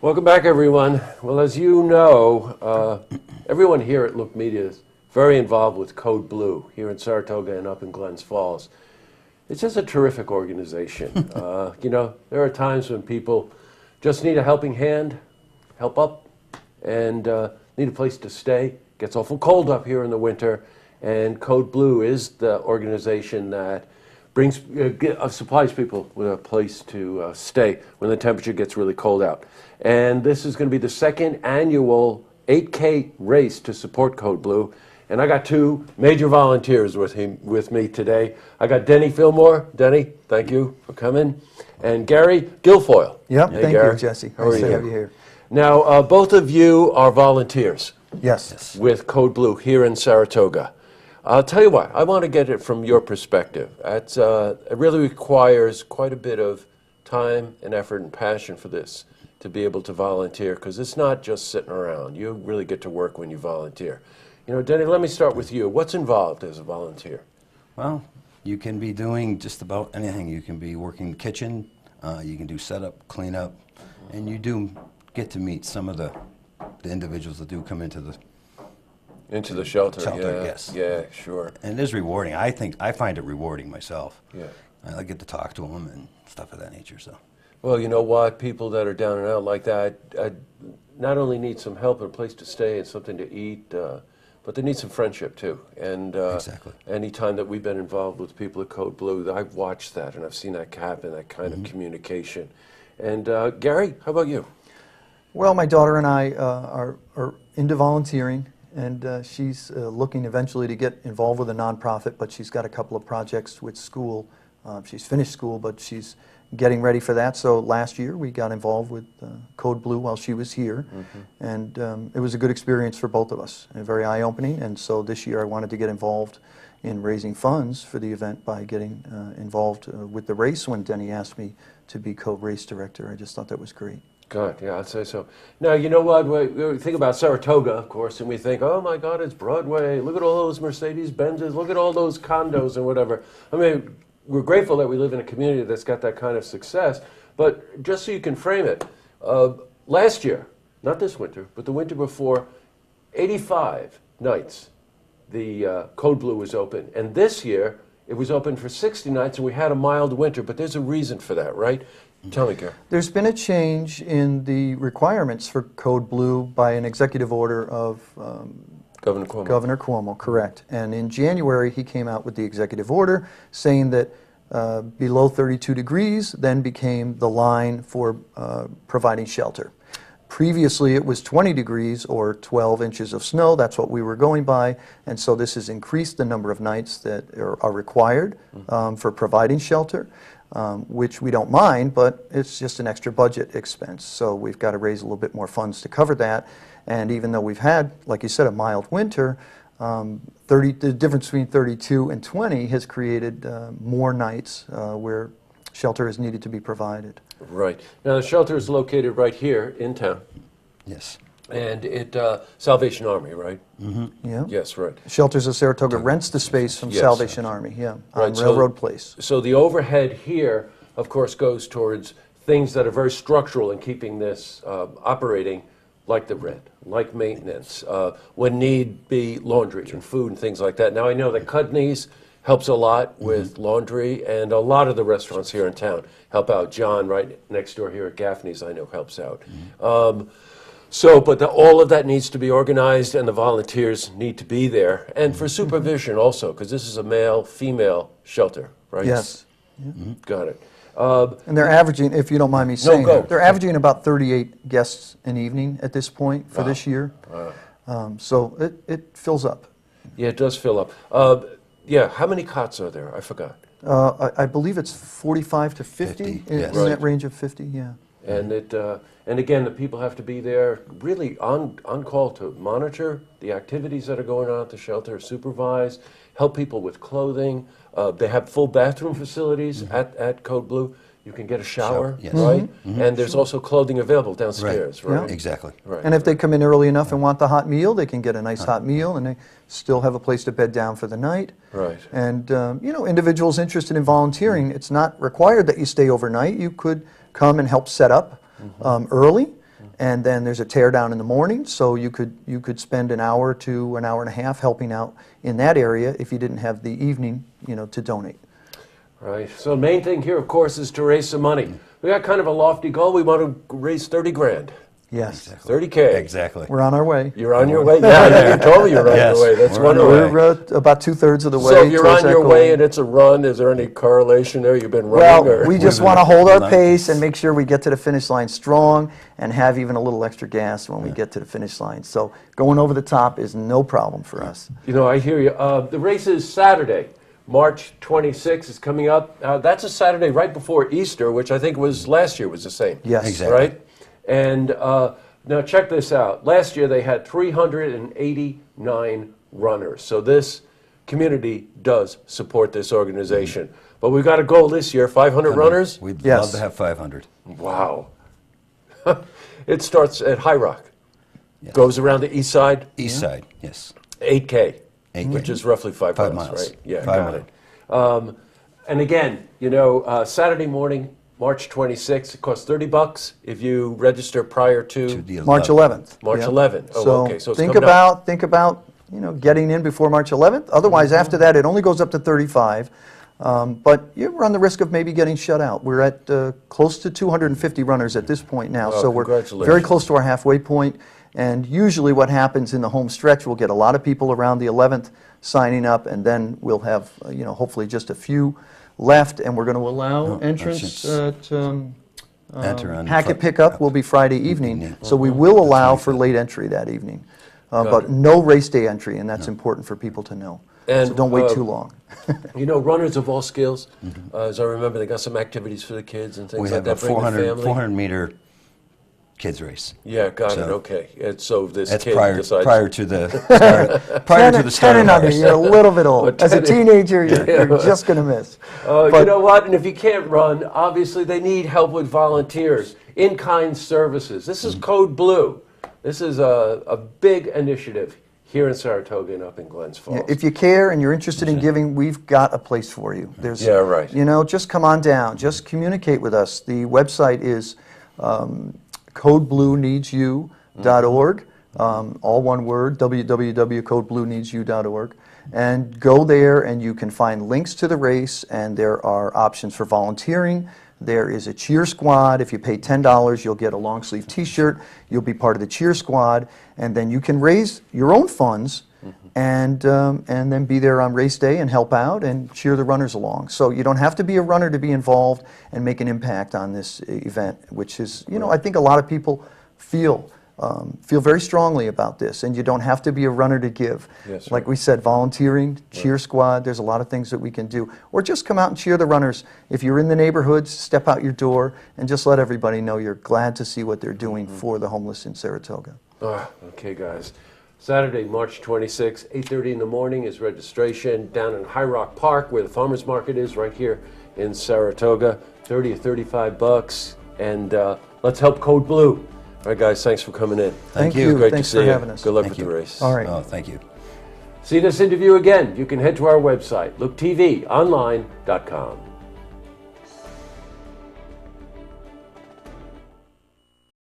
Welcome back, everyone. Well, as you know, everyone here at Look Media is very involved with Code Blue here in Saratoga and up in Glens Falls. It's just a terrific organization. You know, there are times when people just need a helping hand, help up, and need a place to stay. It gets awful cold up here in the winter, and Code Blue is the organization that brings supplies people with a place to stay when the temperature gets really cold out. And this is going to be the second annual 8K race to support Code Blue. And I got two major volunteers with me today. I got Denny Fillmore. Denny, thank you for coming. And Gary Guilfoyle. Yep, hey, thank Gary. you, Jesse. How are Nice you? to have you here. Now, both of you are volunteers. Yes. With Code Blue here in Saratoga. I'll tell you what, I want to get it from your perspective. It really requires quite a bit of time and effort and passion for this to be able to volunteer, because it's not just sitting around. You really get to work when you volunteer. You know, Denny, let me start with you. What's involved as a volunteer? Well, you can be doing just about anything. You can be working the kitchen, you can do setup, cleanup, and you do get to meet some of the individuals that do come into the shelter. Shelter, yes. Yeah, sure. And it is rewarding. I find it rewarding myself. Yeah. I get to talk to them and stuff of that nature. So. Well, you know what? People that are down and out like that not only need some help and a place to stay and something to eat, but they need some friendship too. And exactly. Any time that we've been involved with people at Code Blue, I've watched that and I've seen that happen, that kind of communication. And Gary, how about you? Well, my daughter and I are into volunteering, and she's looking eventually to get involved with a nonprofit, but she's got a couple of projects with school. She's finished school, but she's getting ready for that. So last year we got involved with Code Blue while she was here, and it was a good experience for both of us, and very eye-opening. And so this year I wanted to get involved in raising funds for the event by getting involved with the race. When Denny asked me to be co-race director, I just thought that was great. God, yeah, I'd say so. Now, you know what? We think about Saratoga, of course, and we think, oh my God, it's Broadway. Look at all those Mercedes-Benzes. Look at all those condos and whatever. I mean, we're grateful that we live in a community that's got that kind of success. But just so you can frame it, last year, not this winter, but the winter before, 85 nights the Code Blue was open. And this year, it was open for 60 nights, and we had a mild winter. But there's a reason for that, right? Tell me, Gary. There's been a change in the requirements for Code Blue by an executive order of Governor Cuomo. Governor Cuomo, correct. And in January, he came out with the executive order saying that below 32 degrees then became the line for providing shelter. Previously, it was 20 degrees or 12 inches of snow. That's what we were going by. And so this has increased the number of nights that are required for providing shelter. Which we don't mind, but it's just an extra budget expense. So we've got to raise a little bit more funds to cover that. And even though we've had, like you said, a mild winter, the difference between 32 and 20 has created more nights where shelter is needed to be provided. Right. Now, the shelter is located right here in town. Yes. And it, Salvation Army, right? Yeah. Yes, right. Shelters of Saratoga rents the space from Yes. Salvation Army, yeah, on Right, Railroad Place. So the overhead here, of course, goes towards things that are very structural in keeping this operating, like the rent, like maintenance, when need be laundry and food and things like that. Now, I know that Cudney's helps a lot with laundry, and a lot of the restaurants here in town help out. John, right next door here at Gaffney's, I know helps out. But all of that needs to be organized, and the volunteers need to be there. And for supervision also, because this is a male-female shelter, right? Yes. Got it. And they're averaging, if you don't mind me saying, go. they're averaging about 38 guests an evening at this point for this year. So it fills up. Yeah, it does fill up. Yeah, how many cots are there? I forgot. I believe it's 45 to 50, 50, in yes. that range of 50, yeah. And and again, the people have to be there really on call to monitor the activities that are going on at the shelter, supervise, help people with clothing. They have full bathroom facilities at Code Blue. You can get a shower, Yes. right? And there's also clothing available downstairs, right? Yeah. Exactly. Right. And if they come in early enough and want the hot meal, they can get a nice hot meal, and they still have a place to bed down for the night. Right. And, individuals interested in volunteering, it's not required that you stay overnight. You could come and help set up early And then there's a tear down in the morning, so you could spend an hour to an hour and a half helping out in that area if you didn't have the evening, to donate. Right. So the main thing here, of course, is to raise some money. We got kind of a lofty goal. We want to raise 30 grand. Yes. Exactly. 30K. Exactly. We're on our way. You're on your way? Yeah, you told me you're on Yes, your way. That's we're on our wonderful. way. We're about 2/3 of the way. So if you're towards on that your goal. way and it's a run, is there any correlation there? You've been running? Well, or? we just want to hold our pace and make sure we get to the finish line strong and have even a little extra gas when we get to the finish line. So going over the top is no problem for us. I hear you. The race is Saturday. March 26th is coming up. That's a Saturday right before Easter, which I think was last year was the same. Yes. Exactly. Right? And now check this out. Last year they had 389 runners. So this community does support this organization. But we've got a goal this year, 500 runners. We'd Yes. love to have 500. Wow. It starts at High Rock. Yes. Goes around the east side, East side, yes. 8K, 8K. which is roughly 5 5 miles, miles. right? Yeah, 5 got it. And again, Saturday morning, March 26th, it costs $30 if you register prior to the March 11th. March Yeah. 11th. Oh, So okay. So it's think coming up. about getting in before March 11th. Otherwise, after that, it only goes up to 35. But you run the risk of maybe getting shut out. We're at close to 250 runners at this point now, Oh, so we're congratulations. very close to our halfway point. And usually what happens in the home stretch, we'll get a lot of people around the 11th signing up, and then we'll have, hopefully just a few left, and we're going to allow entrance at Enter on packet Fri- pickup will be Friday evening, Yeah. so we will allow for late entry that evening. But no race day entry, and that's important for people to know. And, So don't wait too long. Runners of all skills, as I remember, they got some activities for the kids and things We like have a that. Bring the 400 family. meter kids race. Yeah, got it. So- Okay. And so this That's kid decides. prior to the prior to the start 10 of and the under, race. you're a little bit old. As a 10 teenager, you're just going to miss. You But- know what? And if you can't run, obviously they need help with volunteers, in-kind services. This is Code Blue. This is a big initiative here in Saratoga and up in Glens Falls. If you care and you're interested in giving, we've got a place for you. There's, Yeah, right. Just come on down. Just communicate with us. The website is codeblueneedsyou.org, all one word, www.codeblueneedsyou.org. And go there and you can find links to the race, and there are options for volunteering. There is a cheer squad. If you pay $10, you'll get a long sleeve t-shirt. You'll be part of the cheer squad, and then you can raise your own funds and then be there on race day and help out and cheer the runners along. So you don't have to be a runner to be involved and make an impact on this event, which is, I think a lot of people feel very strongly about this, and you don't have to be a runner to give. Yes, like right. we said, volunteering, cheer squad, there's a lot of things that we can do. Or just come out and cheer the runners. If you're in the neighborhoods, step out your door and just let everybody know you're glad to see what they're doing for the homeless in Saratoga. Okay, guys. Saturday, March 26th, 8:30 in the morning is registration down in High Rock Park, where the farmers market is, right here in Saratoga. $30 or $35, and let's help Code Blue. All right, guys, thanks for coming in. Thank you. Great Thanks to see for you. having us. Good luck Thank with you. the race. All right. Oh, thank you. See this interview again. You can head to our website, looktvonline.com.